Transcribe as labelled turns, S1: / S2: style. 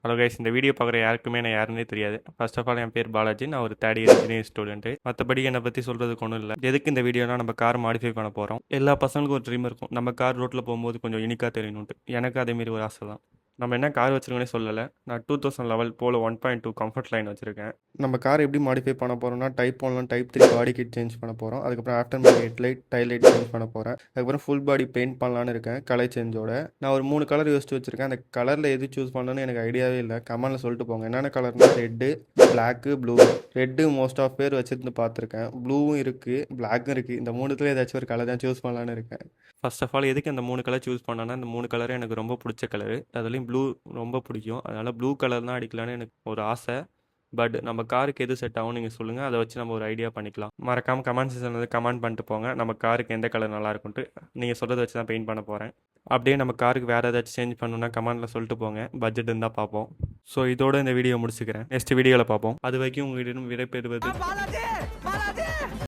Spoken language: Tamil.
S1: ஹலோ கைஸ், இந்த வீடியோ பார்க்குற யாருக்குமே நான் யாருன்னே தெரியாது. ஃபர்ஸ்ட் ஆஃப் ஆல் என் பேர் பாலாஜி. நான் ஒரு தேர்ட் இயர் இன்ஜினியரிங் ஸ்டூடெண்ட். மற்றபடி என்னை பற்றி சொல்கிறதுக்கு ஒன்றும் இல்லை. எதுக்கு இந்த வீடியோனா, நம்ம கார் மாடிஃபை பண்ண போகிறோம். எல்லா பசங்களுக்கும் ஒரு ட்ரீம் இருக்கும், நம்ம கார் ரோட்டில் போகும்போது கொஞ்சம் யூனிக்காக தெரியணுன்ட்டு. எனக்கு அதேமாரி ஒரு ஆசை தான். நம்ம என்ன கார் வச்சுருக்கோன்னே சொல்லலை. நான் 2011 போல 1.2 கம்ஃபர்ட் லைன் வச்சுருக்கேன். நம்ம கார் எப்படி மாடிஃபை பண்ண போகிறோம்னா, type 1 type 3 body kit change பண்ண போகிறோம். அதுக்கப்புறம் aftermarket headlight tail light change பண்ண போகிறேன். அதுக்கப்புறம் ஃபுல் பாடி பெயிண்ட் பண்ணலான்னு இருக்கேன், கலர் சேஞ்சோட. நான் ஒரு 3 கலர் யோசிச்சு வச்சுருக்கேன். அந்த கலரில் எது சூஸ் பண்ணணும்னு எனக்கு ஐடியாவே இல்லை. கமெண்டில் சொல்லிட்டு போங்க. என்னென்ன கலர்னா, red, black, blue. Red most of பேர் வச்சுருந்து பார்த்துருக்கேன். ப்ளூவும் இருக்குது, பிளாக்கும் இருக்குது. இந்த மூணுத்துல ஏதாச்சும் ஒரு கலர் தான் சூஸ் பண்ணலான்னு இருக்கேன். ஃபர்ஸ்ட் ஆஃப் ஆல் எதுக்கு அந்த 3 கலர் சூஸ் பண்ணேன்னா, இந்த 3 கலரும் எனக்கு ரொம்ப பிடிச்ச கலரு. அதுலேயும் ப்ளூ ரொம்ப பிடிக்கும். அதனால் ப்ளூ கலர் தான் அடிக்கலான்னு எனக்கு ஒரு ஆசை. பட் நம்ம காருக்கு எது செட் ஆகும் நீங்கள் சொல்லுங்கள், அதை வச்சு நம்ம ஒரு ஐடியா பண்ணிக்கலாம். மறக்காமல் கமெண்ட் செக்ஷனில் வந்து கமெண்ட் பண்ணிட்டு போங்க, நம்ம காருக்கு எந்த கலர் நல்லா இருக்குன்ட்டு. நீங்கள் சொல்கிறத வச்சு தான் பெயிண்ட் பண்ண போகிறேன். அப்படியே நம்ம காருக்கு வேறு ஏதாச்சும் சேஞ்ச் பண்ணணுன்னா கமெண்ட்டில் சொல்லிட்டு போங்க, பட்ஜெட் இருந்தால் பார்ப்போம். ஸோ இதோட இந்த வீடியோ முடிச்சுக்கிறேன். நெக்ஸ்ட் வீடியோவில் பார்ப்போம். அது வரைக்கும் உங்களிடம் விடைபெறுவது